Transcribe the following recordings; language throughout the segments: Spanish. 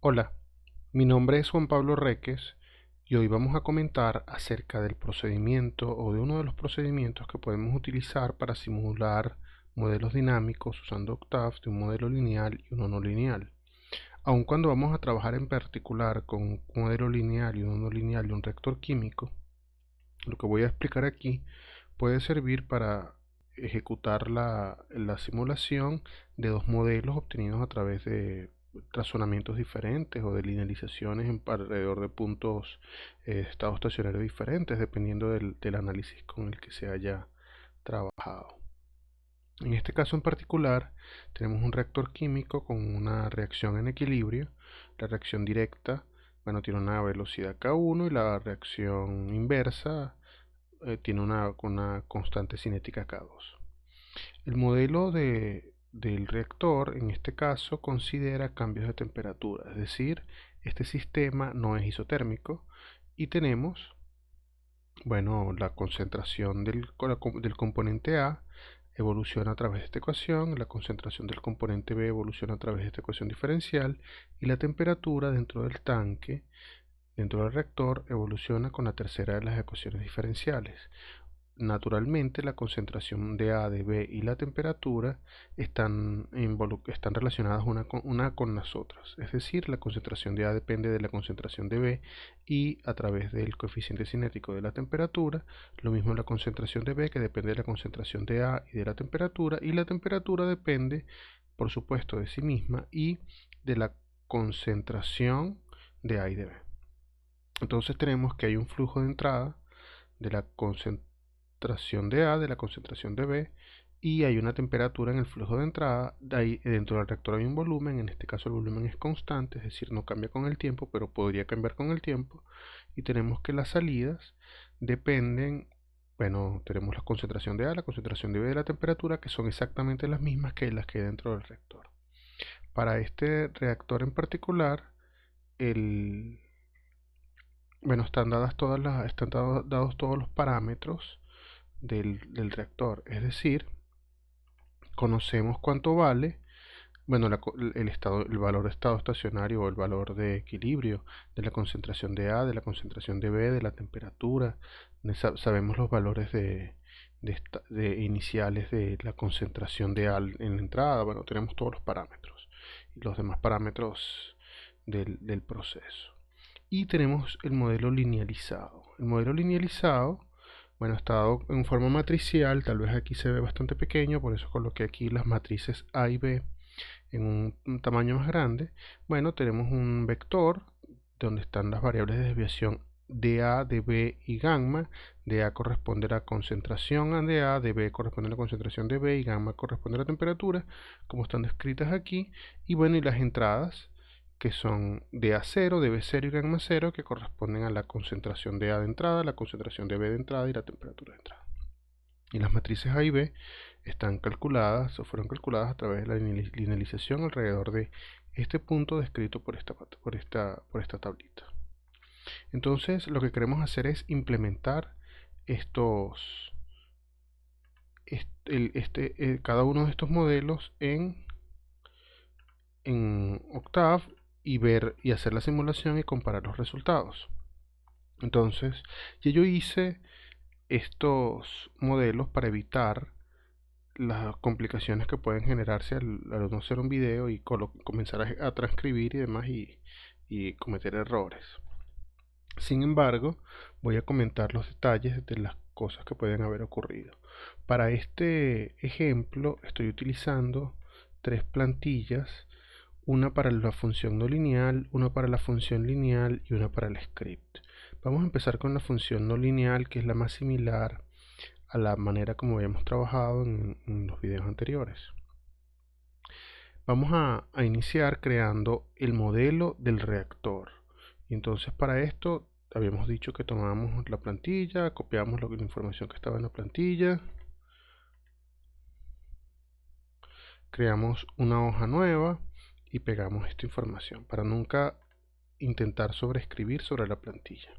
Hola, mi nombre es Juan Pablo Reques y hoy vamos a comentar acerca del procedimiento o de uno de los procedimientos que podemos utilizar para simular modelos dinámicos usando Octave de un modelo lineal y uno no lineal. Aun cuando vamos a trabajar en particular con un modelo lineal y uno no lineal y un reactor químico, lo que voy a explicar aquí puede servir para ejecutar la simulación de dos modelos obtenidos a través de razonamientos diferentes o de linealizaciones alrededor de puntos de estado estacionario diferentes dependiendo del análisis con el que se haya trabajado. En este caso en particular tenemos un reactor químico con una reacción en equilibrio. La reacción directa, bueno, tiene una velocidad K1 y la reacción inversa tiene una constante cinética K2. El modelo del reactor en este caso considera cambios de temperatura, es decir, este sistema no es isotérmico y tenemos, bueno, la concentración del componente A evoluciona a través de esta ecuación, la concentración del componente B evoluciona a través de esta ecuación diferencial y la temperatura dentro del tanque, dentro del reactor, evoluciona con la tercera de las ecuaciones diferenciales. Naturalmente, la concentración de A, de B y la temperatura están relacionadas una con las otras. Es decir, la concentración de A depende de la concentración de B y a través del coeficiente cinético de la temperatura, lo mismo la concentración de B que depende de la concentración de A y de la temperatura depende, por supuesto, de sí misma y de la concentración de A y de B. Entonces tenemos que hay un flujo de entrada de la concentración de A, de la concentración de B, y hay una temperatura en el flujo de entrada. De ahí, dentro del reactor hay un volumen, en este caso el volumen es constante, es decir, no cambia con el tiempo, pero podría cambiar con el tiempo. Y tenemos que las salidas dependen, bueno, tenemos la concentración de A, la concentración de B, de la temperatura, que son exactamente las mismas que las que hay dentro del reactor. Para este reactor en particular, bueno, están dados todos los parámetros del reactor, es decir, conocemos cuánto vale, bueno, el valor de estado estacionario o el valor de equilibrio de la concentración de A, de la concentración de B, de la temperatura, sabemos los valores de iniciales de la concentración de A en la entrada, bueno, tenemos todos los parámetros y los demás parámetros del proceso. Y tenemos el modelo linealizado. El modelo linealizado, bueno, está dado en forma matricial, tal vez aquí se ve bastante pequeño, por eso coloqué aquí las matrices A y B en un tamaño más grande. Bueno, tenemos un vector donde están las variables de desviación de A, de B y gamma. De A corresponde a la concentración de A, de B corresponde a la concentración de B y gamma corresponde a la temperatura, como están descritas aquí. Y bueno, y las entradas que son de A0, de B0 y gamma 0, que corresponden a la concentración de A de entrada, la concentración de B de entrada y la temperatura de entrada. Y las matrices A y B están calculadas o fueron calculadas a través de la linealización alrededor de este punto descrito por esta tablita. Entonces lo que queremos hacer es implementar cada uno de estos modelos en Octave y ver y hacer la simulación y comparar los resultados. Entonces, yo hice estos modelos para evitar las complicaciones que pueden generarse al no hacer un video y comenzar a transcribir y demás y cometer errores. Sin embargo, voy a comentar los detalles de las cosas que pueden haber ocurrido. Para este ejemplo estoy utilizando tres plantillas, una para la función no lineal, una para la función lineal y una para el script. Vamos a empezar con la función no lineal, que es la más similar a la manera como habíamos trabajado en los videos anteriores. Vamos a iniciar creando el modelo del reactor. Y entonces para esto habíamos dicho que tomamos la plantilla, copiamos la información que estaba en la plantilla, creamos una hoja nueva y pegamos esta información para nunca intentar sobreescribir sobre la plantilla.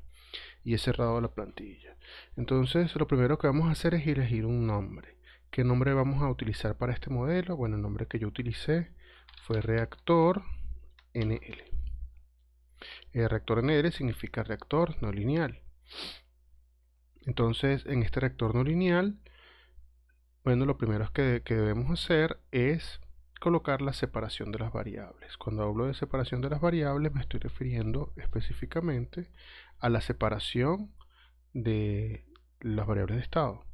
Y he cerrado la plantilla. Entonces lo primero que vamos a hacer es elegir un nombre. ¿Qué nombre vamos a utilizar para este modelo? Bueno, el nombre que yo utilicé fue reactor NL. Reactor NL significa reactor no lineal. Entonces, en este reactor no lineal, bueno, lo primero que debemos hacer es colocar la separación de las variables. Cuando hablo de separación de las variables, me estoy refiriendo específicamente a la separación de las variables de estado.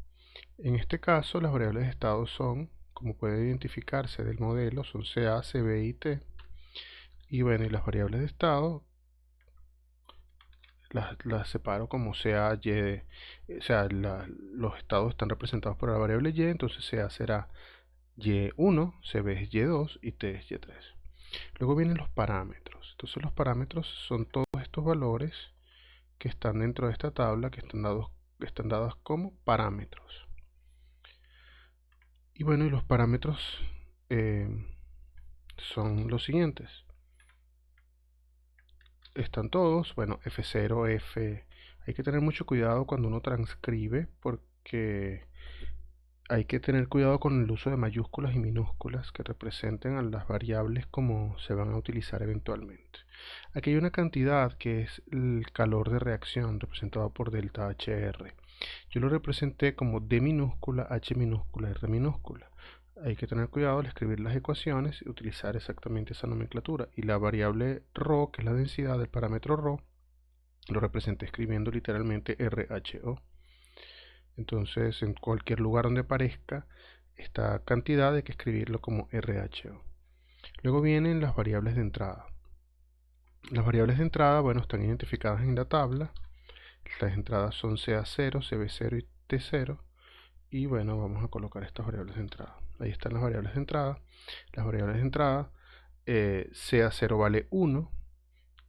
En este caso, las variables de estado son, como puede identificarse del modelo, son CA, CB y T. Y bueno, y las variables de estado las separo como CA, Y, o sea, los estados están representados por la variable Y, entonces CA será Y1, CB es Y2 y T es Y3. Luego vienen los parámetros. Entonces los parámetros son todos estos valores que están dentro de esta tabla, que están dados como parámetros. Y bueno, y los parámetros son los siguientes. Están todos, bueno, F0, F. Hay que tener mucho cuidado cuando uno transcribe porque hay que tener cuidado con el uso de mayúsculas y minúsculas que representen a las variables como se van a utilizar eventualmente. Aquí hay una cantidad que es el calor de reacción representado por delta HR. Yo lo representé como D minúscula, H minúscula, R minúscula. Hay que tener cuidado al escribir las ecuaciones y utilizar exactamente esa nomenclatura. Y la variable ρ, que es la densidad del parámetro ρ, lo representé escribiendo literalmente RHO. Entonces, en cualquier lugar donde aparezca esta cantidad hay que escribirlo como RHO. Luego vienen las variables de entrada. Las variables de entrada, bueno, están identificadas en la tabla. Las entradas son CA0, CB0 y T0. Y bueno, vamos a colocar estas variables de entrada. Ahí están las variables de entrada. Las variables de entrada, CA0 vale 1.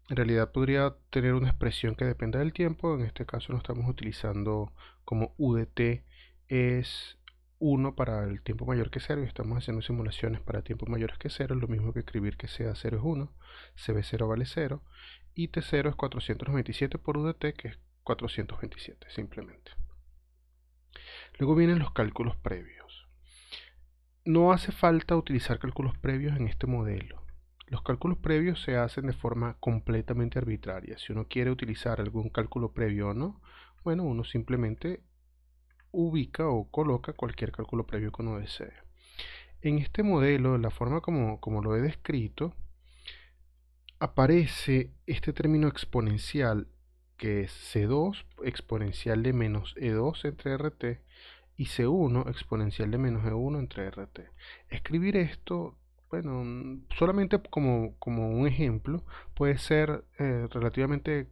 En realidad podría tener una expresión que dependa del tiempo. En este caso lo estamos utilizando como UDT es 1 para el tiempo mayor que 0 y estamos haciendo simulaciones para tiempos mayores que 0. Lo mismo que escribir que CA0 es 1, CB0 vale 0 y T0 es 427 por UDT, que es 427 simplemente. Luego vienen los cálculos previos. No hace falta utilizar cálculos previos en este modelo. Los cálculos previos se hacen de forma completamente arbitraria. Si uno quiere utilizar algún cálculo previo o no, bueno, uno simplemente ubica o coloca cualquier cálculo previo que uno desee. En este modelo, de la forma como lo he descrito, aparece este término exponencial que es C2 exponencial de menos E2 entre RT y C1 exponencial de menos E1 entre RT. Escribir esto, bueno, solamente como un ejemplo, puede ser relativamente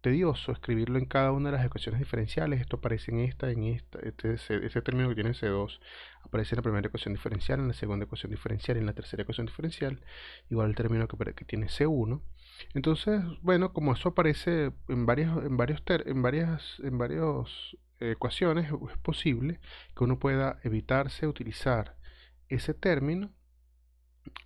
tedioso escribirlo en cada una de las ecuaciones diferenciales. Esto aparece en esta. Este término que tiene C2 aparece en la primera ecuación diferencial, en la segunda ecuación diferencial y en la tercera ecuación diferencial, igual el término que tiene C1. Entonces, bueno, como eso aparece en varias ecuaciones, es posible que uno pueda evitarse utilizar ese término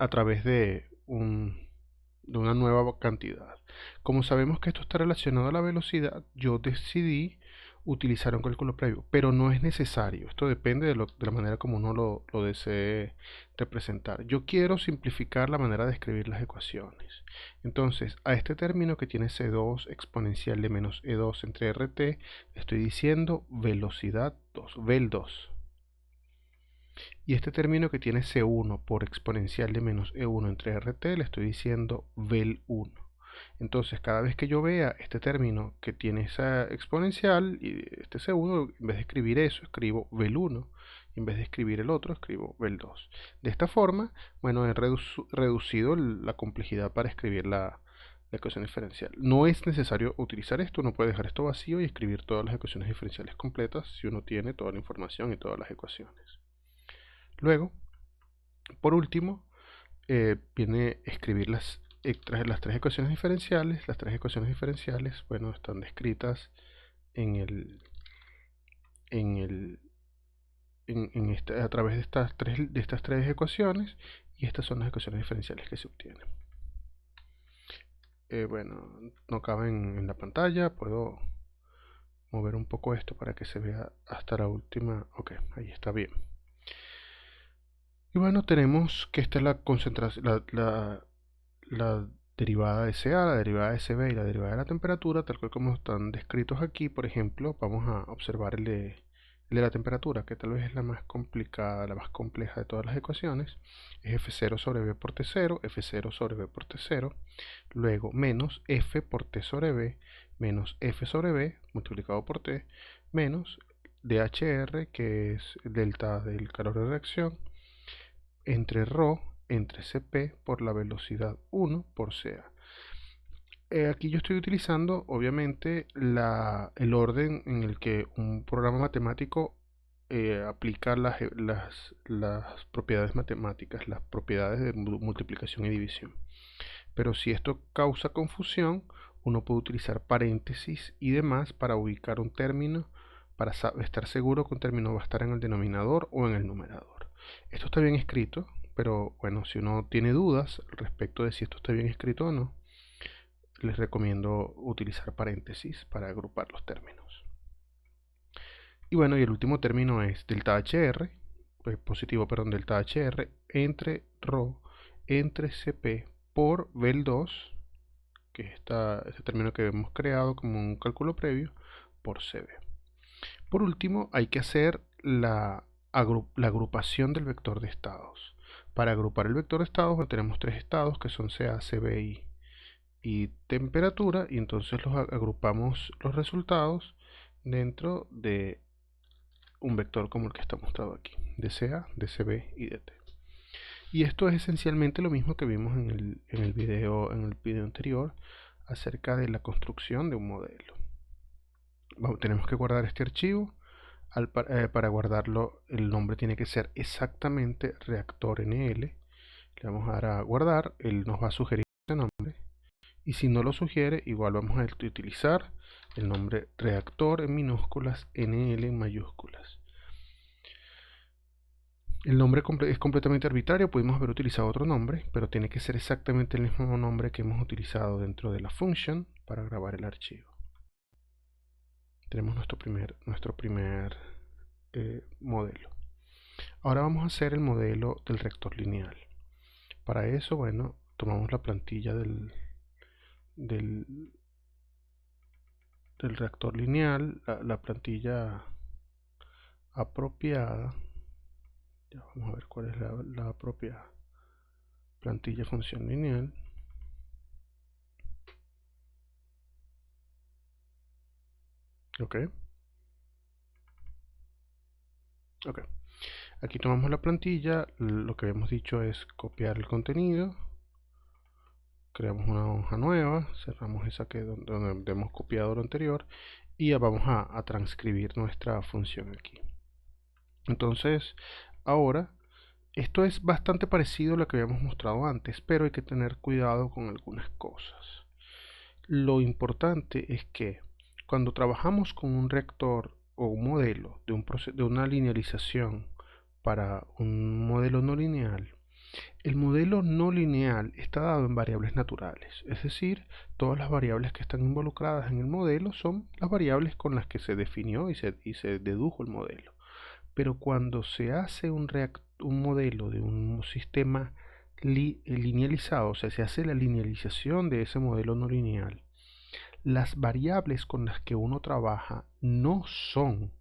a través de una nueva cantidad. Como sabemos que esto está relacionado a la velocidad, yo decidí utilizar un cálculo previo, pero no es necesario. Esto depende de la manera como uno lo desee representar. Yo quiero simplificar la manera de escribir las ecuaciones. Entonces, a este término que tiene C2 exponencial de menos E2 entre RT, le estoy diciendo velocidad 2, VEL2. Y este término que tiene C1 por exponencial de menos E1 entre RT, le estoy diciendo VEL1. Entonces, cada vez que yo vea este término que tiene esa exponencial y este C1, en vez de escribir eso, escribo VEL1. Y en vez de escribir el otro, escribo VEL2. De esta forma, bueno, he reducido la complejidad para escribir la ecuación diferencial. No es necesario utilizar esto, uno puede dejar esto vacío y escribir todas las ecuaciones diferenciales completas si uno tiene toda la información y todas las ecuaciones. Luego, por último, viene escribir las tres ecuaciones diferenciales. Las tres ecuaciones diferenciales, bueno, están descritas en a través de estas tres ecuaciones, y estas son las ecuaciones diferenciales que se obtienen. Bueno, no caben en la pantalla, puedo mover un poco esto para que se vea hasta la última. Ok, ahí está bien. Y bueno, tenemos que esta es la concentración, derivada de CA, la derivada de CB y la derivada de la temperatura, tal cual como están descritos aquí. Por ejemplo, vamos a observar el de la temperatura, que tal vez es la más complicada, la más compleja de todas las ecuaciones. Es F0 sobre B por T0, F0 sobre B por T0, luego menos F por T sobre B, menos F sobre B multiplicado por T, menos dHr, que es el delta del calor de reacción, entre ρ entre Cp por la velocidad 1 por Ca. Aquí yo estoy utilizando obviamente el orden en el que un programa matemático aplica las propiedades matemáticas, las propiedades de multiplicación y división. Pero si esto causa confusión, uno puede utilizar paréntesis y demás para ubicar un término, para estar seguro que un término va a estar en el denominador o en el numerador. Esto está bien escrito, pero bueno, si uno tiene dudas respecto de si esto está bien escrito o no, les recomiendo utilizar paréntesis para agrupar los términos. Y bueno, y el último término es delta HR, positivo, perdón, delta HR entre ρ entre Cp por Vel2, que es este término que hemos creado como un cálculo previo, por Cb. Por último, hay que hacer la agrupación del vector de estados. Para agrupar el vector de estados, tenemos tres estados que son Ca, Cb y temperatura, y entonces los agrupamos los resultados dentro de un vector como el que está mostrado aquí, de Ca, de Cb y de T. Y esto es esencialmente lo mismo que vimos en el video anterior acerca de la construcción de un modelo. Tenemos que guardar este archivo. Para guardarlo, el nombre tiene que ser exactamente reactor.nl. Le vamos a dar a guardar, él nos va a sugerir ese nombre. Y si no lo sugiere, igual vamos a utilizar el nombre reactor en minúsculas, NL en mayúsculas. El nombre es completamente arbitrario, pudimos haber utilizado otro nombre, pero tiene que ser exactamente el mismo nombre que hemos utilizado dentro de la function para grabar el archivo. Tenemos nuestro primer modelo. Ahora vamos a hacer el modelo del reactor lineal. Para eso, bueno, tomamos la plantilla del reactor lineal, la plantilla apropiada. Ya vamos a ver cuál es la propia plantilla función lineal. Ok. Aquí tomamos la plantilla, lo que habíamos dicho es copiar el contenido, creamos una hoja nueva, cerramos esa donde hemos copiado lo anterior y ya vamos a transcribir nuestra función aquí. Entonces, ahora, esto es bastante parecido a lo que habíamos mostrado antes, pero hay que tener cuidado con algunas cosas. Lo importante es que cuando trabajamos con un reactor o un modelo de una linealización para un modelo no lineal, el modelo no lineal está dado en variables naturales, es decir, todas las variables que están involucradas en el modelo son las variables con las que se definió y se dedujo el modelo. Pero cuando se hace un modelo de un sistema linealizado, o sea, se hace la linealización de ese modelo no lineal, las variables con las que uno trabaja no son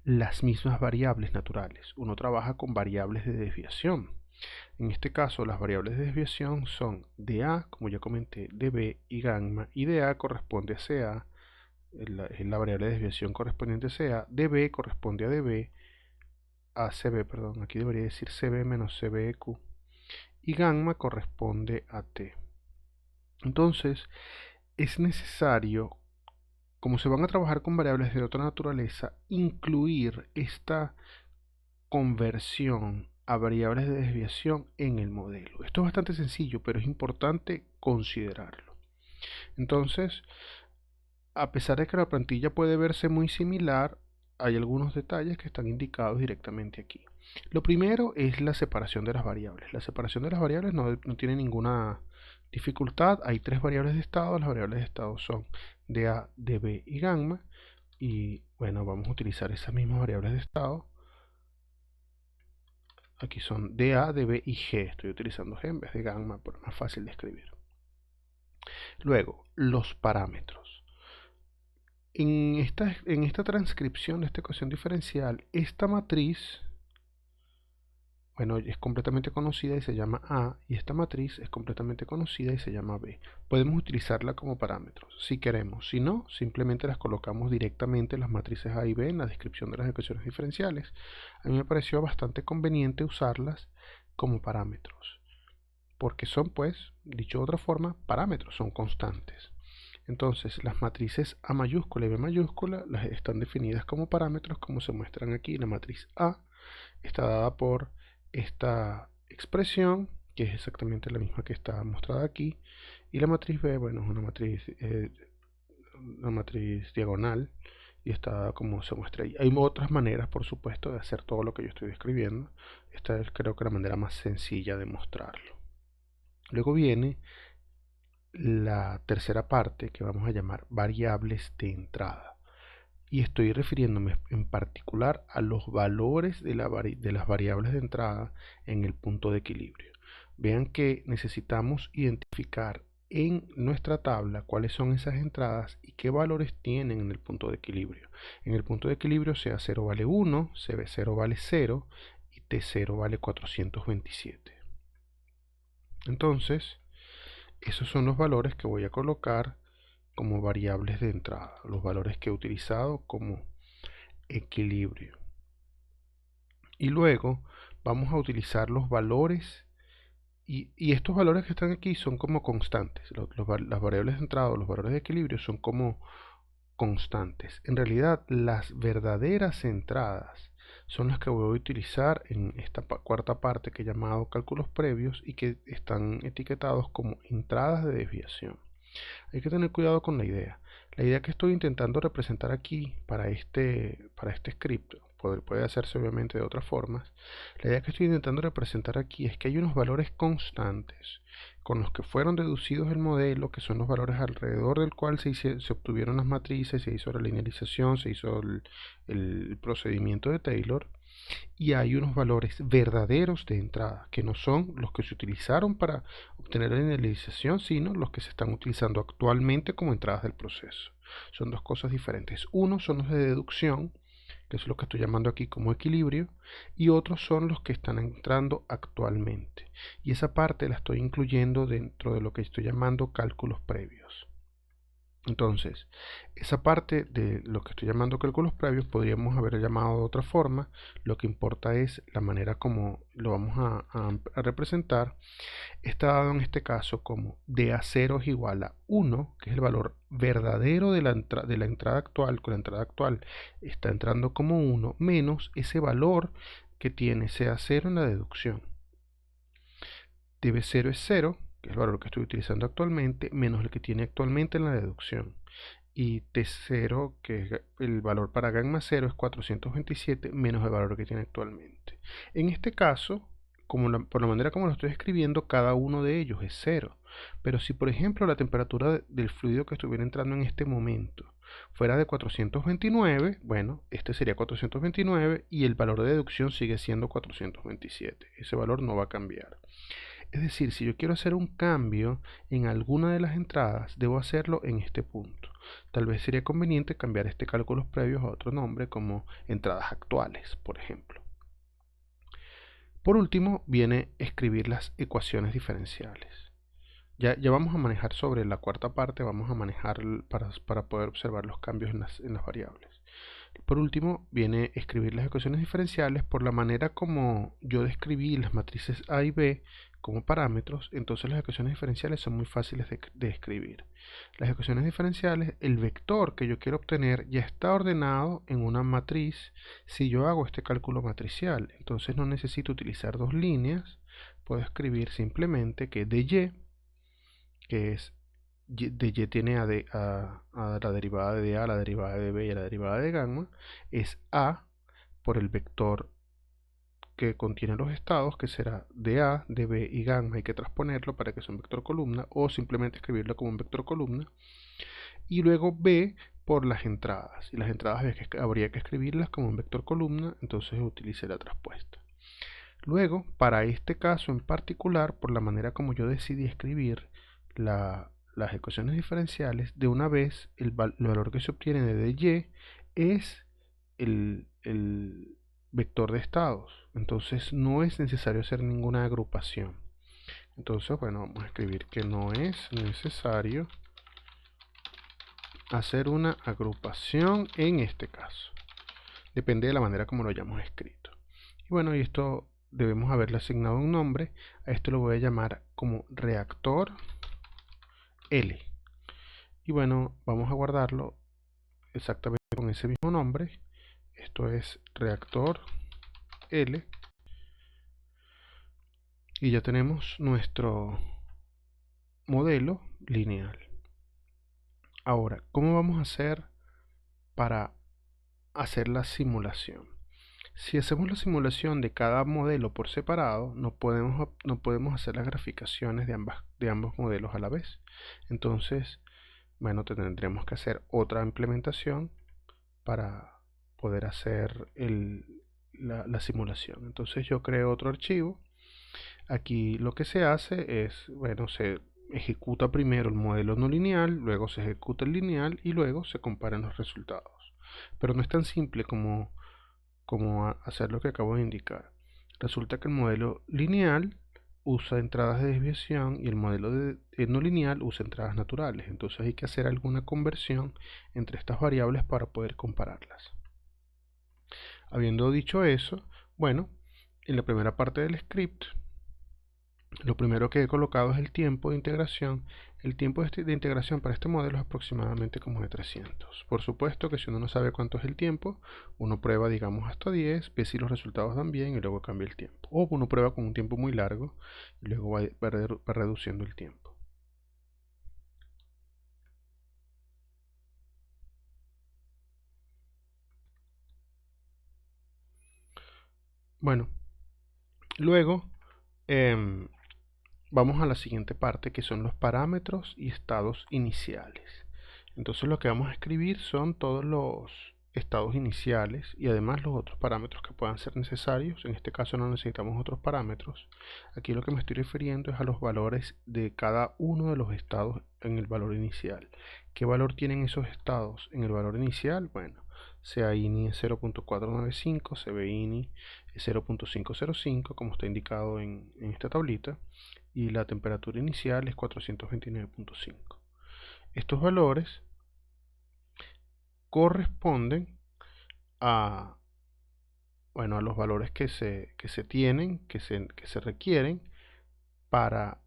las mismas variables naturales. Uno trabaja con variables de desviación. En este caso, las variables de desviación son dA, como ya comenté, dB y gamma, y dA corresponde a CA, es la variable de desviación correspondiente a CA, dB corresponde a dB, a CB, perdón, aquí debería decir CB menos CBQ, y gamma corresponde a T. Entonces, es necesario, como se van a trabajar con variables de otra naturaleza, incluir esta conversión a variables de desviación en el modelo. Esto es bastante sencillo, pero es importante considerarlo. Entonces, a pesar de que la plantilla puede verse muy similar, hay algunos detalles que están indicados directamente aquí. Lo primero es la separación de las variables. La separación de las variables no tiene ninguna dificultad. Hay tres variables de estado. Las variables de estado son dA, dB y gamma. Y bueno, vamos a utilizar esas mismas variables de estado. Aquí son dA, dB y G. Estoy utilizando G en vez de gamma, por más fácil de escribir. Luego, los parámetros. En esta transcripción de esta ecuación diferencial, esta matriz, bueno, es completamente conocida y se llama A, y esta matriz es completamente conocida y se llama B. Podemos utilizarla como parámetros si queremos. Si no, simplemente las colocamos directamente las matrices A y B en la descripción de las ecuaciones diferenciales. A mí me pareció bastante conveniente usarlas como parámetros, porque son, pues, dicho de otra forma, parámetros, son constantes. Entonces, las matrices A mayúscula y B mayúscula las están definidas como parámetros, como se muestran aquí. La matriz A está dada por esta expresión, que es exactamente la misma que está mostrada aquí, y la matriz B, bueno, es una matriz diagonal y está dada como se muestra ahí. Hay otras maneras, por supuesto, de hacer todo lo que yo estoy describiendo. Esta es, creo que, la manera más sencilla de mostrarlo. Luego viene la tercera parte, que vamos a llamar variables de entrada, y estoy refiriéndome en particular a los valores de las variables de entrada en el punto de equilibrio. Vean que necesitamos identificar en nuestra tabla cuáles son esas entradas y qué valores tienen en el punto de equilibrio. En el punto de equilibrio, CA0 vale 1, CB0 vale 0 y T0 vale 427. Entonces, esos son los valores que voy a colocar como variables de entrada, los valores que he utilizado como equilibrio. Y luego vamos a utilizar los valores, y estos valores que están aquí son como constantes. Las variables de entrada o los valores de equilibrio son como constantes. En realidad, las verdaderas entradas son las que voy a utilizar en esta cuarta parte que he llamado cálculos previos y que están etiquetados como entradas de desviación. Hay que tener cuidado con la idea. La idea que estoy intentando representar aquí para este script, puede hacerse obviamente de otras formas. La idea que estoy intentando representar aquí es que hay unos valores constantes con los que fueron deducidos el modelo, que son los valores alrededor del cual se obtuvieron las matrices, se hizo la linealización, se hizo el procedimiento de Taylor. Y hay unos valores verdaderos de entrada, que no son los que se utilizaron para obtener la linealización, sino los que se están utilizando actualmente como entradas del proceso. Son dos cosas diferentes. Unos son los de deducción, que es lo que estoy llamando aquí como equilibrio, y otros son los que están entrando actualmente. Y esa parte la estoy incluyendo dentro de lo que estoy llamando cálculos previos. Entonces, esa parte de lo que estoy llamando cálculos previos podríamos haber llamado de otra forma. Lo que importa es la manera como lo vamos a representar. Está dado en este caso como DA0 es igual a 1, que es el valor verdadero de la entrada actual, con la entrada actual está entrando como 1, menos ese valor que tiene CA0 en la deducción. DB0 es 0, que es el valor que estoy utilizando actualmente, menos el que tiene actualmente en la deducción. Y T0, que es el valor para gamma 0, es 427 menos el valor que tiene actualmente. En este caso, por la manera como lo estoy escribiendo, cada uno de ellos es 0. Pero si, por ejemplo, la temperatura del fluido que estuviera entrando en este momento fuera de 429, bueno, este sería 429 y el valor de deducción sigue siendo 427. Ese valor no va a cambiar. Es decir, si yo quiero hacer un cambio en alguna de las entradas, debo hacerlo en este punto. Tal vez sería conveniente cambiar este cálculos previos a otro nombre, como entradas actuales, por ejemplo. Por último, viene escribir las ecuaciones diferenciales. Ya vamos a manejar sobre la cuarta parte, vamos a manejar para poder observar los cambios en las variables. Por último, viene escribir las ecuaciones diferenciales por la manera como yo describí las matrices A y B como parámetros. Entonces las ecuaciones diferenciales son muy fáciles de escribir. Las ecuaciones diferenciales, el vector que yo quiero obtener ya está ordenado en una matriz si yo hago este cálculo matricial. Entonces no necesito utilizar dos líneas, puedo escribir simplemente que dy, que es de y tiene a la derivada de a, la derivada de b y a la derivada de gamma, es a por el vector que contiene los estados, que será de a, de b y gamma. Hay que transponerlo para que sea un vector columna, o simplemente escribirlo como un vector columna. Y luego b por las entradas, y las entradas habría que escribirlas como un vector columna, entonces utilicé la traspuesta. Luego, para este caso en particular, por la manera como yo decidí escribir las ecuaciones diferenciales, de una vez el valor que se obtiene de dy es el vector de estados. Entonces no es necesario hacer ninguna agrupación. Entonces, bueno, vamos a escribir que no es necesario hacer una agrupación en este caso. Depende de la manera como lo hayamos escrito. Y bueno, y esto debemos haberle asignado un nombre. A esto lo voy a llamar como reactor L. Y bueno, vamos a guardarlo exactamente con ese mismo nombre. Esto es reactor L. Y ya tenemos nuestro modelo lineal. Ahora, ¿cómo vamos a hacer para hacer la simulación? Si hacemos la simulación de cada modelo por separado, no podemos hacer las graficaciones de ambos modelos a la vez. Entonces, bueno, tendremos que hacer otra implementación para poder hacer la simulación. Entonces yo creo otro archivo. Aquí lo que se hace es, bueno, se ejecuta primero el modelo no lineal, luego se ejecuta el lineal y luego se comparan los resultados. Pero no es tan simple como hacer lo que acabo de indicar. Resulta que el modelo lineal usa entradas de desviación y el modelo no lineal usa entradas naturales. Entonces hay que hacer alguna conversión entre estas variables para poder compararlas. Habiendo dicho eso, bueno, en la primera parte del script, lo primero que he colocado es el tiempo de integración. El tiempo de integración para este modelo es aproximadamente como de 300. Por supuesto que si uno no sabe cuánto es el tiempo, uno prueba, digamos, hasta 10, ve si los resultados dan bien y luego cambia el tiempo. O uno prueba con un tiempo muy largo y luego va reduciendo el tiempo. Bueno, luego vamos a la siguiente parte, que son los parámetros y estados iniciales. Entonces lo que vamos a escribir son todos los estados iniciales y además los otros parámetros que puedan ser necesarios. En este caso no necesitamos otros parámetros. Aquí lo que me estoy refiriendo es a los valores de cada uno de los estados en el valor inicial. ¿Qué valor tienen esos estados en el valor inicial? Bueno, CAINI es 0.495, CBINI es 0.505, como está indicado en esta tablita, y la temperatura inicial es 429.5. Estos valores corresponden a, bueno, a los valores que se tienen, que se requieren para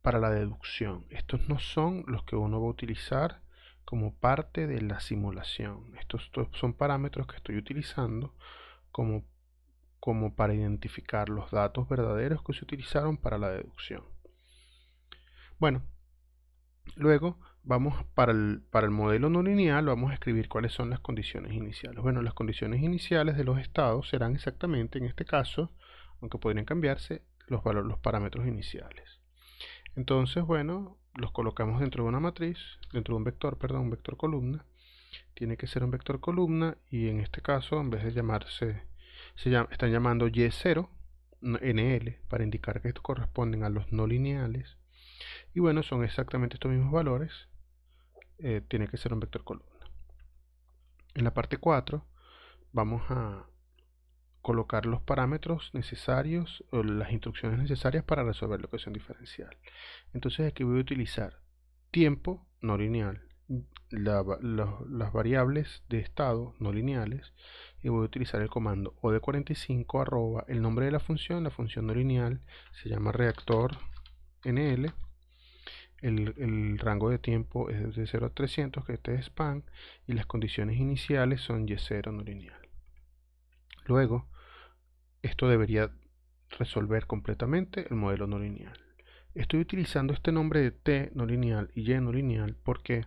la deducción. Estos no son los que uno va a utilizar como parte de la simulación. Estos son parámetros que estoy utilizando como para identificar los datos verdaderos que se utilizaron para la deducción. Bueno, luego vamos para el modelo no lineal, vamos a escribir cuáles son las condiciones iniciales. Bueno, las condiciones iniciales de los estados serán exactamente, en este caso, aunque podrían cambiarse, los parámetros iniciales. Entonces, bueno, los colocamos dentro de una matriz, dentro de un vector, perdón, un vector columna. Tiene que ser un vector columna y en este caso, en vez de llamarse, están llamando Y0, NL, para indicar que estos corresponden a los no lineales. Y bueno, son exactamente estos mismos valores. Tiene que ser un vector columna. En la parte 4 vamos a colocar los parámetros necesarios o las instrucciones necesarias para resolver la ecuación diferencial. Entonces aquí voy a utilizar tiempo no lineal, las variables de estado no lineales, y voy a utilizar el comando od45 arroba el nombre de la función no lineal se llama reactor NL. El rango de tiempo es de 0 a 300, que este es span, y las condiciones iniciales son Y0 no lineal. Luego, esto debería resolver completamente el modelo no lineal. Estoy utilizando este nombre de T no lineal y Y no lineal porque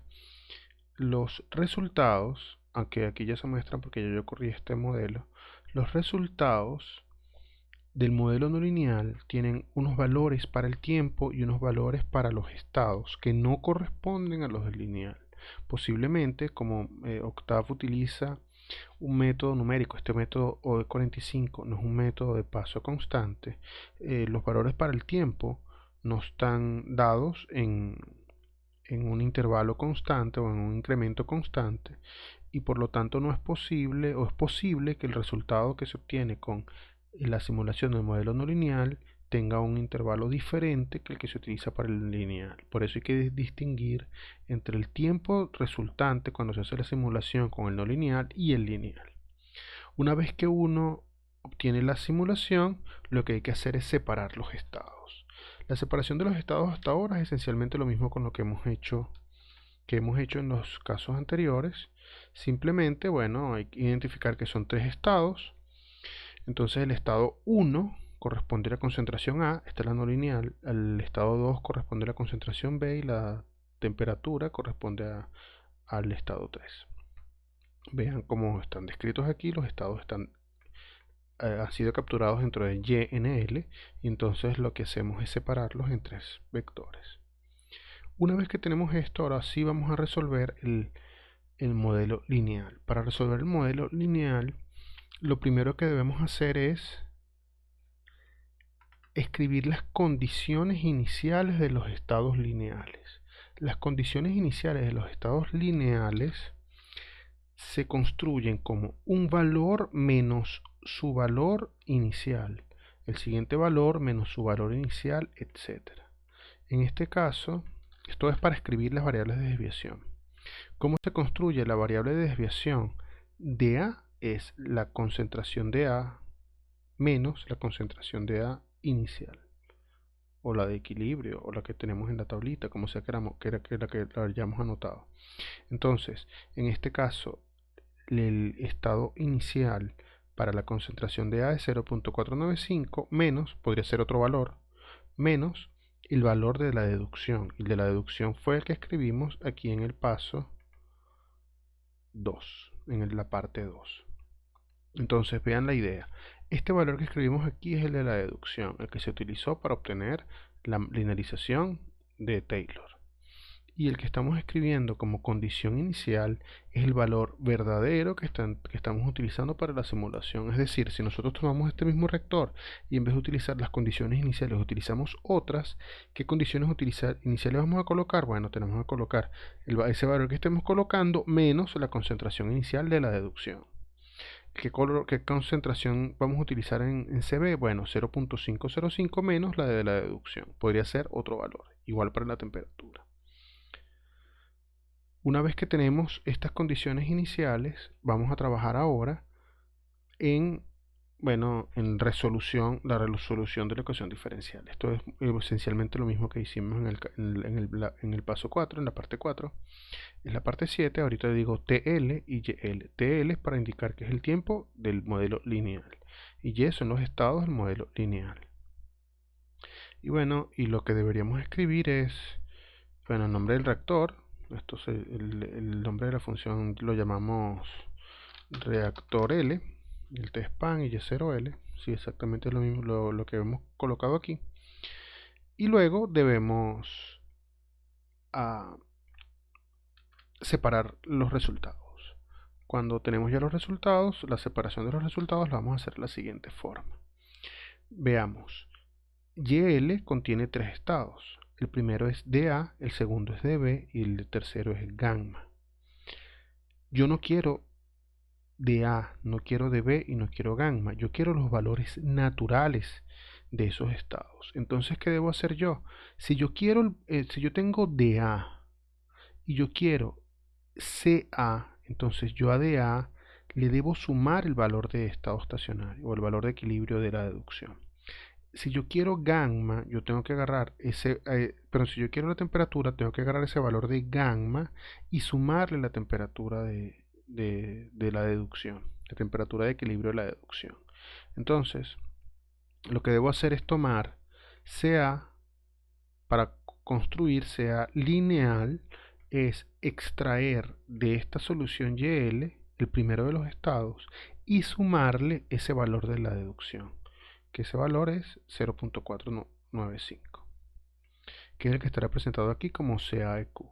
los resultados, aunque aquí ya se muestran porque yo corrí este modelo, los resultados del modelo no lineal tienen unos valores para el tiempo y unos valores para los estados que no corresponden a los del lineal. Posiblemente, como Octave utiliza un método numérico, este método OD45 no es un método de paso constante, los valores para el tiempo no están dados en un intervalo constante o en un incremento constante, y por lo tanto no es posible, o es posible que el resultado que se obtiene con la simulación del modelo no lineal tenga un intervalo diferente que el que se utiliza para el lineal. Por eso hay que distinguir entre el tiempo resultante cuando se hace la simulación con el no lineal y el lineal. Una vez que uno obtiene la simulación, lo que hay que hacer es separar los estados. La separación de los estados hasta ahora es esencialmente lo mismo con lo que hemos hecho en los casos anteriores. Simplemente, bueno, hay que identificar que son tres estados. Entonces el estado 1 corresponde a la concentración A, esta es la no lineal. El estado 2 corresponde a la concentración B y la temperatura corresponde al estado 3. Vean cómo están descritos aquí, los estados han sido capturados dentro de YNL, y entonces lo que hacemos es separarlos en tres vectores. Una vez que tenemos esto, ahora sí vamos a resolver el modelo lineal. Para resolver el modelo lineal, lo primero que debemos hacer es escribir las condiciones iniciales de los estados lineales. Las condiciones iniciales de los estados lineales se construyen como un valor menos su valor inicial, el siguiente valor menos su valor inicial, etc. En este caso, esto es para escribir las variables de desviación. ¿Cómo se construye la variable de desviación? dA es la concentración de A menos la concentración de A inicial, o la de equilibrio, o la que tenemos en la tablita, como sea que la hayamos anotado. Entonces, en este caso, el estado inicial para la concentración de A es 0.495 menos, podría ser otro valor, menos el valor de la deducción. El de la deducción fue el que escribimos aquí en el paso 2, en la parte 2. Entonces vean la idea. Este valor que escribimos aquí es el de la deducción, el que se utilizó para obtener la linealización de Taylor. Y el que estamos escribiendo como condición inicial es el valor verdadero que estamos utilizando para la simulación. Es decir, si nosotros tomamos este mismo reactor y en vez de utilizar las condiciones iniciales utilizamos otras, ¿qué condiciones iniciales vamos a colocar? Bueno, tenemos que colocar ese valor que estemos colocando menos la concentración inicial de la deducción. ¿Qué concentración vamos a utilizar en CB? Bueno, 0.505 menos la de la deducción. Podría ser otro valor, igual para la temperatura. Una vez que tenemos estas condiciones iniciales, vamos a trabajar ahora en, en la resolución de la ecuación diferencial. Esto es esencialmente lo mismo que hicimos en el paso 4, en la parte 4. En la parte 7, ahorita digo TL y YL. TL es para indicar que es el tiempo del modelo lineal, y Y son los estados del modelo lineal. Y bueno, y lo que deberíamos escribir es, el nombre del reactor. El nombre de la función lo llamamos reactor L, el T-span y Y0L. Sí, exactamente lo mismo, lo que hemos colocado aquí. Y luego debemos separar los resultados. Cuando tenemos ya los resultados, la separación de los resultados la vamos a hacer de la siguiente forma. Veamos. YL contiene tres estados. El primero es dA, el segundo es dB y el tercero es gamma. Yo no quiero dA, no quiero dB y no quiero gamma. Yo quiero los valores naturales de esos estados. Entonces, ¿qué debo hacer yo? Si yo tengo dA y yo quiero CA, entonces yo a dA le debo sumar el valor de estado estacionario o el valor de equilibrio de la deducción. Si yo quiero gamma, yo tengo que agarrar pero si yo quiero la temperatura, tengo que agarrar ese valor de gamma y sumarle la temperatura de la deducción, la temperatura de equilibrio de la deducción. Entonces, lo que debo hacer es tomar CA para construir CA lineal, es extraer de esta solución YL el primero de los estados y sumarle ese valor de la deducción, que ese valor es 0.495, que es el que está representado aquí como CAEQ.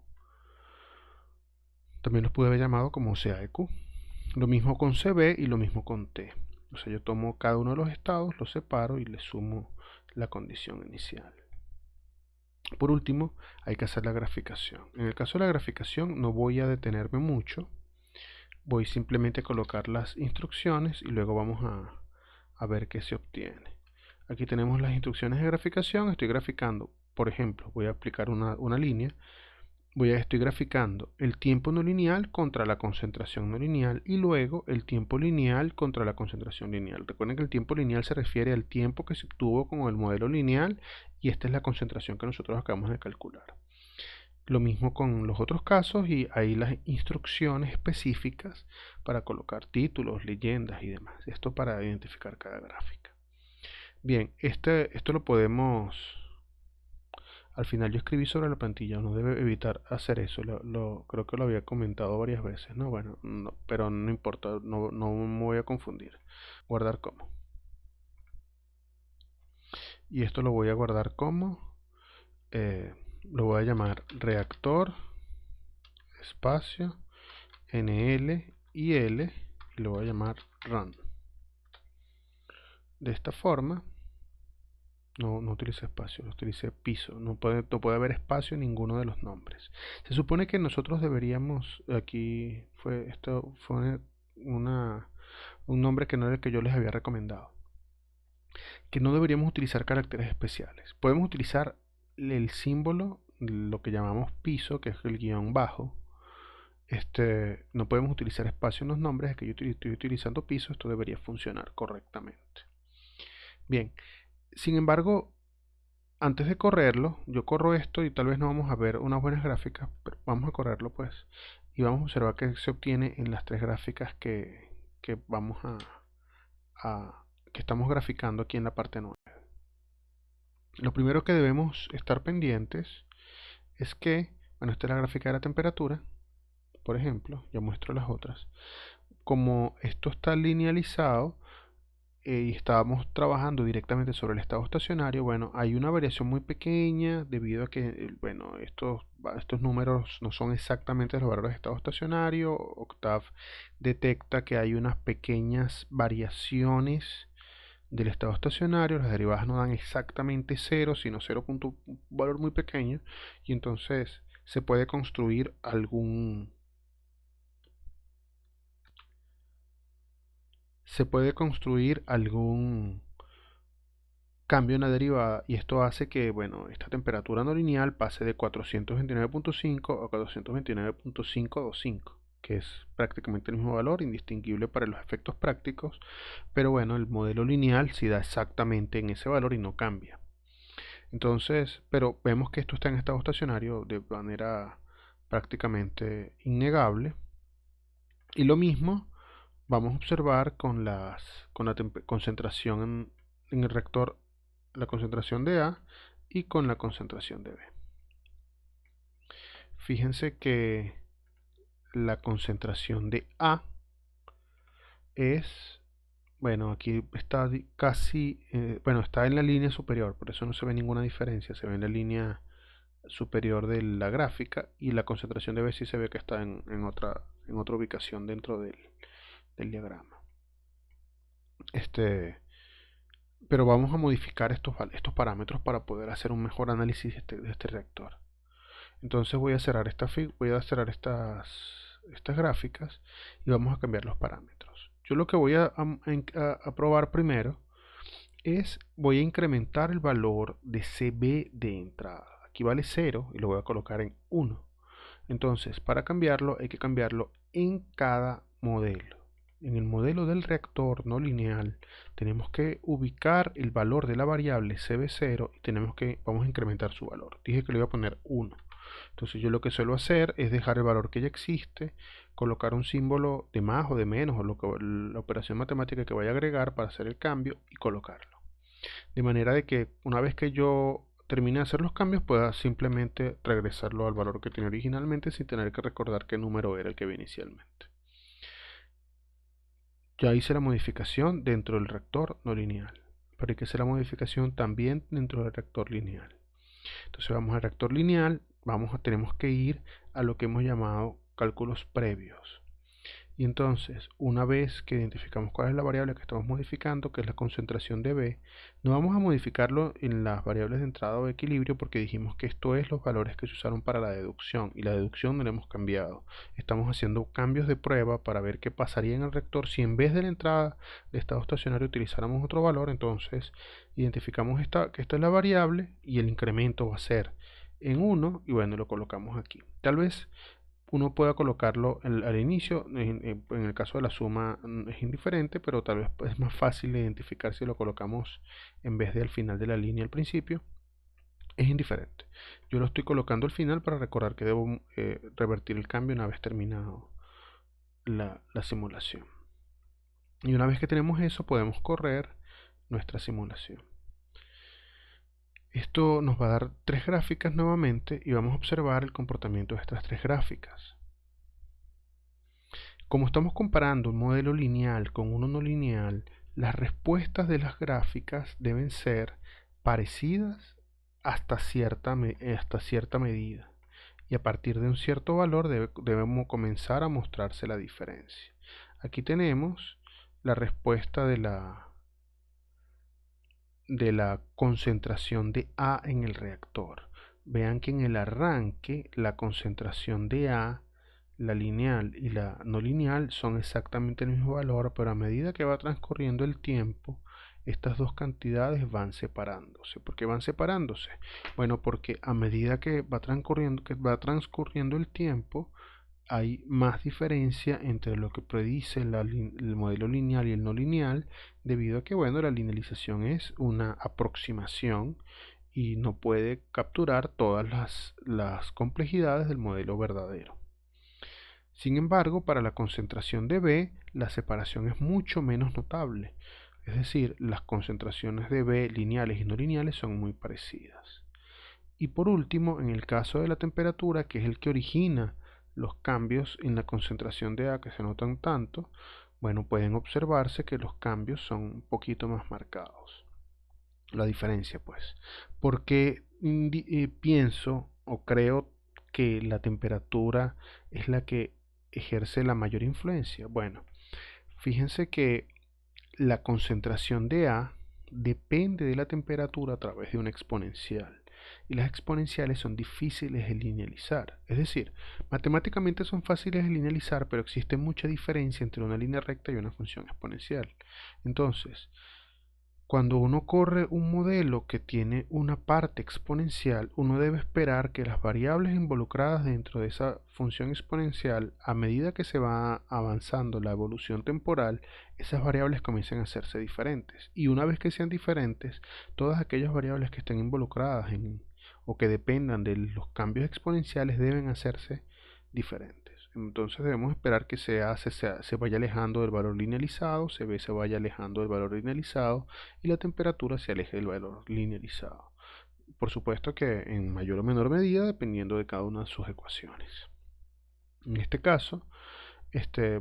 También los pude haber llamado como CAEQ. Lo mismo con CB y lo mismo con T. O sea, yo tomo cada uno de los estados, los separo y le sumo la condición inicial. Por último, hay que hacer la graficación. En el caso de la graficación no voy a detenerme mucho, voy simplemente a colocar las instrucciones y luego vamos a ver qué se obtiene. Aquí tenemos las instrucciones de graficación. Estoy graficando, por ejemplo, voy a aplicar una línea. Estoy graficando el tiempo no lineal contra la concentración no lineal y luego el tiempo lineal contra la concentración lineal. Recuerden que el tiempo lineal se refiere al tiempo que se obtuvo con el modelo lineal y esta es la concentración que nosotros acabamos de calcular. Lo mismo con los otros casos y ahí las instrucciones específicas para colocar títulos, leyendas y demás. Esto para identificar cada gráfica. Bien, esto lo podemos... Al final yo escribí sobre la plantilla, uno debe evitar hacer eso, creo que lo había comentado varias veces, ¿no? Bueno, no, pero no importa, no me voy a confundir. Guardar como. Y esto lo voy a guardar como, lo voy a llamar reactor, espacio, NL y L, y lo voy a llamar run. De esta forma, no utilicé espacio, utilicé piso. No puede haber espacio en ninguno de los nombres. Se supone que nosotros deberíamos, esto fue un nombre que no era el que yo les había recomendado, que no deberíamos utilizar caracteres especiales. Podemos utilizar el símbolo, lo que llamamos piso, que es el guión bajo. No podemos utilizar espacio en los nombres, es que yo estoy utilizando piso, esto debería funcionar correctamente. Bien, sin embargo, antes de correrlo, yo corro esto y tal vez no vamos a ver unas buenas gráficas, pero vamos a correrlo pues y vamos a observar qué se obtiene en las tres gráficas que vamos que estamos graficando aquí en la parte 9. Lo primero que debemos estar pendientes es que, bueno, esta es la gráfica de la temperatura, por ejemplo, ya muestro las otras. Como esto está linealizado, y estábamos trabajando directamente sobre el estado estacionario, bueno, hay una variación muy pequeña debido a que, bueno, estos números no son exactamente los valores de estado estacionario. Octave detecta que hay unas pequeñas variaciones del estado estacionario, las derivadas no dan exactamente 0, sino 0, un valor muy pequeño, y entonces se puede construir algún cambio en la derivada, y esto hace que, bueno, esta temperatura no lineal pase de 429.5 a 429.525, que es prácticamente el mismo valor, indistinguible para los efectos prácticos, pero bueno, el modelo lineal sí da exactamente en ese valor y no cambia. Entonces, pero vemos que esto está en estado estacionario de manera prácticamente innegable, y lo mismo vamos a observar con la concentración en el reactor, la concentración de A y con la concentración de B. Fíjense que la concentración de A es, bueno, aquí está casi, bueno, está en la línea superior, por eso no se ve ninguna diferencia, se ve en la línea superior de la gráfica, y la concentración de B sí se ve que está en otra ubicación dentro del diagrama. Pero vamos a modificar estos parámetros para poder hacer un mejor análisis de este reactor. Entonces voy a cerrar estas gráficas y vamos a cambiar los parámetros. Yo lo que voy a probar primero es, voy a incrementar el valor de CB de entrada. Aquí vale 0 y lo voy a colocar en 1. Entonces, para cambiarlo hay que cambiarlo en cada modelo. En el modelo del reactor no lineal tenemos que ubicar el valor de la variable CB0 y vamos a incrementar su valor. Dije que le iba a poner 1. Entonces yo lo que suelo hacer es dejar el valor que ya existe, colocar un símbolo de más o de menos o la operación matemática que vaya a agregar para hacer el cambio y colocarlo. De manera de que una vez que yo termine de hacer los cambios pueda simplemente regresarlo al valor que tenía originalmente sin tener que recordar qué número era el que había inicialmente. Ya hice la modificación dentro del reactor no lineal, pero hay que hacer la modificación también dentro del reactor lineal. Entonces vamos al reactor lineal, tenemos que ir a lo que hemos llamado cálculos previos. Y entonces, una vez que identificamos cuál es la variable que estamos modificando, que es la concentración de B, no vamos a modificarlo en las variables de entrada o de equilibrio porque dijimos que esto es los valores que se usaron para la deducción y la deducción no la hemos cambiado. Estamos haciendo cambios de prueba para ver qué pasaría en el reactor si en vez de la entrada de estado estacionario utilizáramos otro valor. Entonces identificamos que esta es la variable y el incremento va a ser en 1 y bueno, lo colocamos aquí. Tal vez uno pueda colocarlo al inicio, en el caso de la suma es indiferente, pero tal vez es más fácil de identificar si lo colocamos en vez de al final de la línea al principio. Es indiferente. Yo lo estoy colocando al final para recordar que debo revertir el cambio una vez terminado la simulación. Y una vez que tenemos eso, podemos correr nuestra simulación. Esto nos va a dar tres gráficas nuevamente y vamos a observar el comportamiento de estas tres gráficas. Como estamos comparando un modelo lineal con uno no lineal, las respuestas de las gráficas deben ser parecidas hasta cierta medida. Y a partir de un cierto valor debemos comenzar a mostrarse la diferencia. Aquí tenemos la respuesta de la concentración de A en el reactor. Vean que en el arranque la concentración de A, la lineal y la no lineal, son exactamente el mismo valor, pero a medida que va transcurriendo el tiempo, estas dos cantidades van separándose. ¿Por qué van separándose? Bueno, porque a medida que va transcurriendo el tiempo, hay más diferencia entre lo que predice el modelo lineal y el no lineal, debido a que, bueno, la linealización es una aproximación y no puede capturar todas las complejidades del modelo verdadero. Sin embargo, para la concentración de B, la separación es mucho menos notable. Es decir, las concentraciones de B lineales y no lineales son muy parecidas. Y por último, en el caso de la temperatura, que es el que origina los cambios en la concentración de A que se notan tanto, bueno, pueden observarse que los cambios son un poquito más marcados. La diferencia, pues. Porque pienso o creo que la temperatura es la que ejerce la mayor influencia. Bueno, fíjense que la concentración de A depende de la temperatura a través de una exponencial. Y las exponenciales son difíciles de linealizar. Es decir, matemáticamente son fáciles de linealizar, pero existe mucha diferencia entre una línea recta y una función exponencial. Entonces, cuando uno corre un modelo que tiene una parte exponencial, uno debe esperar que las variables involucradas dentro de esa función exponencial, a medida que se va avanzando la evolución temporal, esas variables comiencen a hacerse diferentes. Y una vez que sean diferentes, todas aquellas variables que estén involucradas o que dependan de los cambios exponenciales deben hacerse diferentes. Entonces debemos esperar que se vaya alejando del valor linealizado, se vaya alejando del valor linealizado y la temperatura se aleje del valor linealizado. Por supuesto que en mayor o menor medida dependiendo de cada una de sus ecuaciones. En este caso,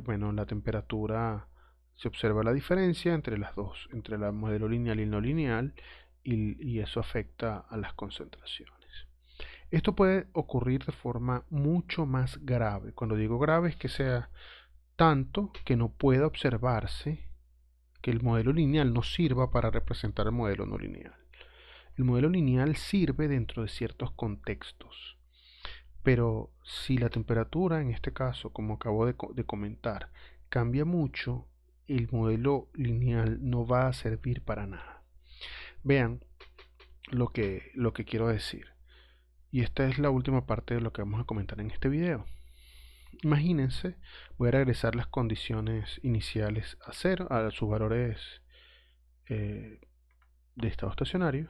bueno, la temperatura, se observa la diferencia entre las dos, entre el modelo lineal y el no lineal, y eso afecta a las concentraciones. Esto puede ocurrir de forma mucho más grave. Cuando digo grave es que sea tanto que no pueda observarse que el modelo lineal no sirva para representar el modelo no lineal. El modelo lineal sirve dentro de ciertos contextos, pero si la temperatura, en este caso, como acabo de comentar, cambia mucho, el modelo lineal no va a servir para nada. Vean lo que quiero decir. Y esta es la última parte de lo que vamos a comentar en este video. Imagínense, voy a regresar las condiciones iniciales a cero, a sus valores de estado estacionario.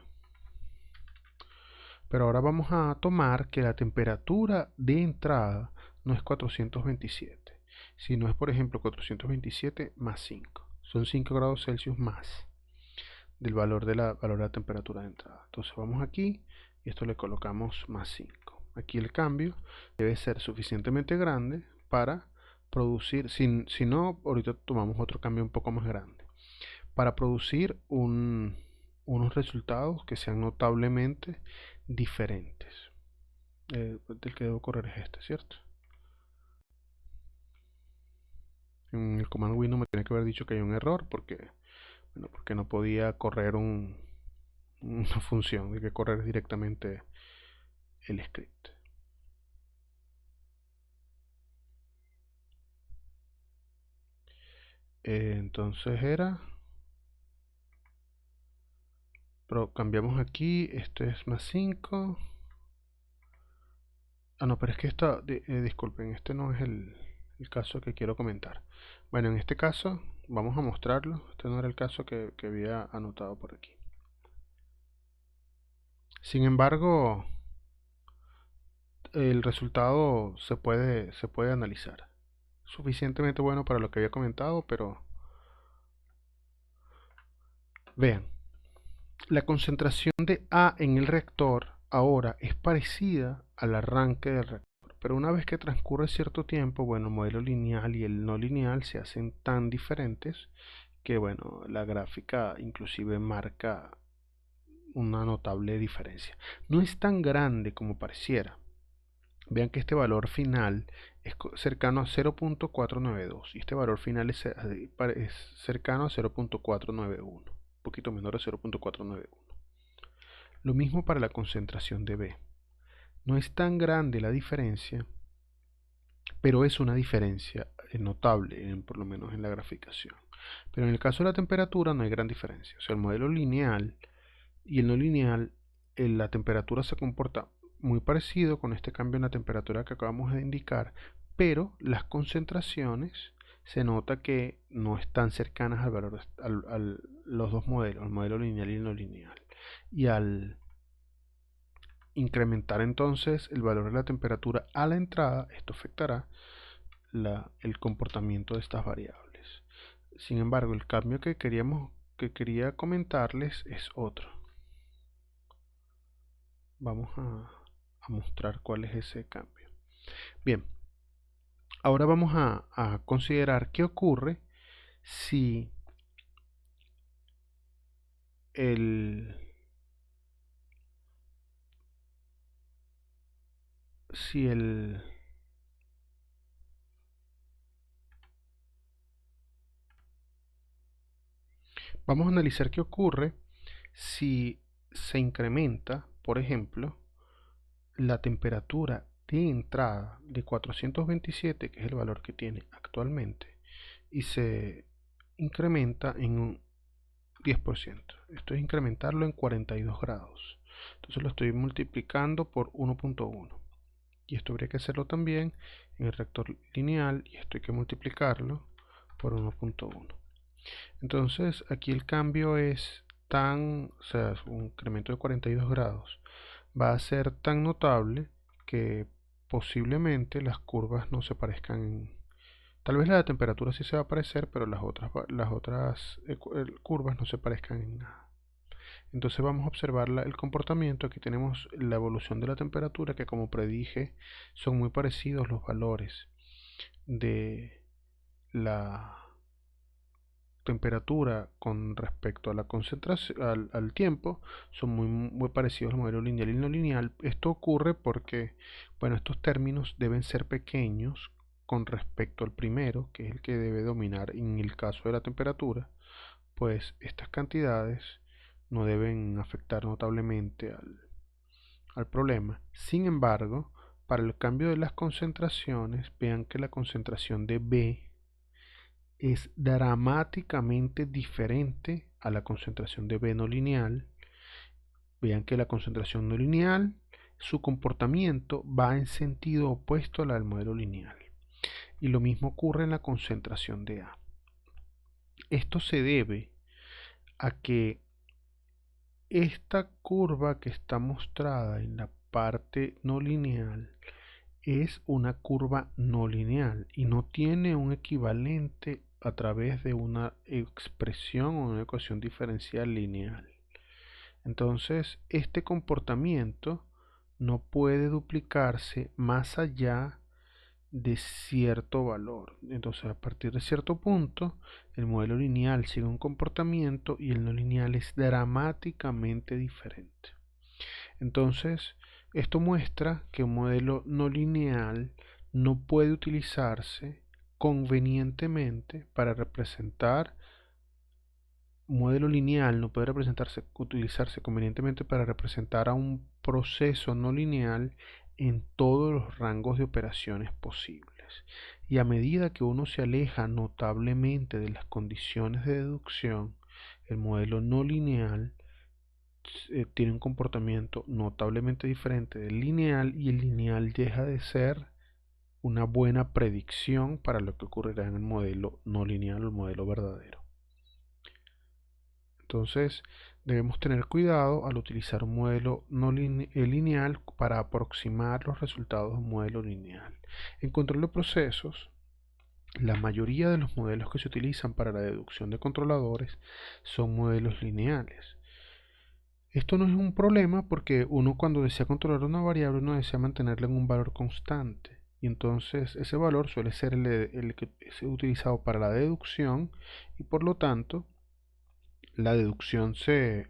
Pero ahora vamos a tomar que la temperatura de entrada no es 427, sino es, por ejemplo, 427 más 5. Son 5 grados Celsius más del valor de la temperatura de entrada. Entonces vamos aquí y esto le colocamos más 5. Aquí el cambio debe ser suficientemente grande para producir, si no, ahorita tomamos otro cambio un poco más grande, para producir unos resultados que sean notablemente diferentes. El que debo correr es este, ¿cierto? En el comando Windows me tiene que haber dicho que hay un error porque, bueno, porque no podía correr una función, hay que correr directamente el script. Entonces era, pero cambiamos aquí, esto es más 5. Ah, no, pero es que esto, disculpen, este no es el caso que quiero comentar. Bueno, en este caso, vamos a mostrarlo. Este no era el caso que había anotado por aquí. Sin embargo, el resultado se puede analizar. Suficientemente bueno para lo que había comentado, pero vean, la concentración de A en el reactor ahora es parecida al arranque del reactor, pero una vez que transcurre cierto tiempo, bueno, el modelo lineal y el no lineal se hacen tan diferentes que, bueno, la gráfica inclusive marca una notable diferencia. No es tan grande como pareciera. Vean que este valor final es cercano a 0.492 y este valor final es cercano a 0.491, un poquito menor a 0.491. Lo mismo para la concentración de B. No es tan grande la diferencia, pero es una diferencia notable, por lo menos en la graficación. Pero en el caso de la temperatura no hay gran diferencia. O sea, el modelo lineal y el no lineal, la temperatura se comporta muy parecido con este cambio en la temperatura que acabamos de indicar, pero las concentraciones se nota que no están cercanas al valor, los dos modelos, el modelo lineal y el no lineal. Y al incrementar entonces el valor de la temperatura a la entrada, esto afectará el comportamiento de estas variables. Sin embargo, el cambio que quería comentarles es otro. Vamos a mostrar cuál es ese cambio. Bien, ahora vamos a considerar qué ocurre si el si el vamos a analizar qué ocurre si se incrementa, por ejemplo, la temperatura de entrada de 427, que es el valor que tiene actualmente, y se incrementa en un 10%. Esto es incrementarlo en 42 grados. Entonces lo estoy multiplicando por 1.1. Y esto habría que hacerlo también en el reactor lineal, y esto hay que multiplicarlo por 1.1. Entonces aquí el cambio es o sea, un incremento de 42 grados va a ser tan notable que posiblemente las curvas no se parezcan. Tal vez la temperatura sí se va a parecer, pero las otras curvas no se parezcan en nada. Entonces vamos a observar el comportamiento. Aquí tenemos la evolución de la temperatura, que como predije son muy parecidos los valores de la temperatura con respecto a la concentración, al tiempo, son muy parecidos al modelo lineal y no lineal. Esto ocurre porque, bueno, estos términos deben ser pequeños con respecto al primero, que es el que debe dominar en el caso de la temperatura, pues estas cantidades no deben afectar notablemente al problema. Sin embargo, para el cambio de las concentraciones, vean que la concentración de B es dramáticamente diferente a la concentración de B no lineal. Vean que la concentración no lineal, su comportamiento va en sentido opuesto a la del modelo lineal. Y lo mismo ocurre en la concentración de A. Esto se debe a que esta curva que está mostrada en la parte no lineal es una curva no lineal y no tiene un equivalente a través de una expresión o una ecuación diferencial lineal. Entonces, este comportamiento no puede duplicarse más allá de cierto valor. Entonces, a partir de cierto punto, el modelo lineal sigue un comportamiento y el no lineal es dramáticamente diferente. Entonces, esto muestra que un modelo no lineal no puede utilizarse convenientemente para representar un modelo lineal, no puede utilizarse convenientemente para representar a un proceso no lineal en todos los rangos de operaciones posibles. Y a medida que uno se aleja notablemente de las condiciones de deducción, el modelo no lineal tiene un comportamiento notablemente diferente del lineal, y el lineal deja de ser una buena predicción para lo que ocurrirá en el modelo no lineal o el modelo verdadero. Entonces debemos tener cuidado al utilizar un modelo no lineal para aproximar los resultados de un modelo lineal. En control de procesos, la mayoría de los modelos que se utilizan para la deducción de controladores son modelos lineales. Esto no es un problema porque uno, cuando desea controlar una variable, uno desea mantenerla en un valor constante, y entonces ese valor suele ser el que es utilizado para la deducción, y por lo tanto la deducción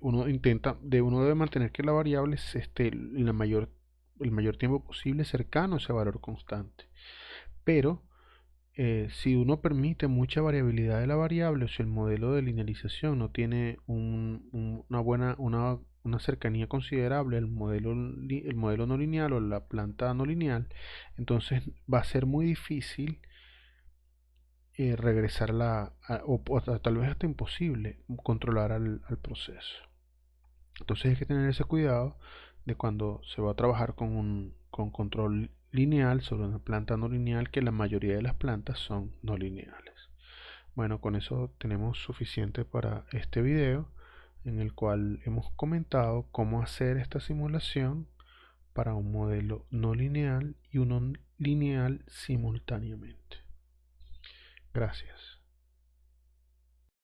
uno debe mantener que la variable esté el mayor tiempo posible cercano a ese valor constante. Pero si uno permite mucha variabilidad de la variable, o si el modelo de linealización no tiene una cercanía considerable al el modelo no lineal o la planta no lineal, entonces va a ser muy difícil regresarla o tal vez hasta imposible controlar al proceso. Entonces hay que tener ese cuidado de cuando se va a trabajar con control lineal sobre una planta no lineal, que la mayoría de las plantas son no lineales. Bueno, con eso tenemos suficiente para este video, en el cual hemos comentado cómo hacer esta simulación para un modelo no lineal y uno lineal simultáneamente. Gracias.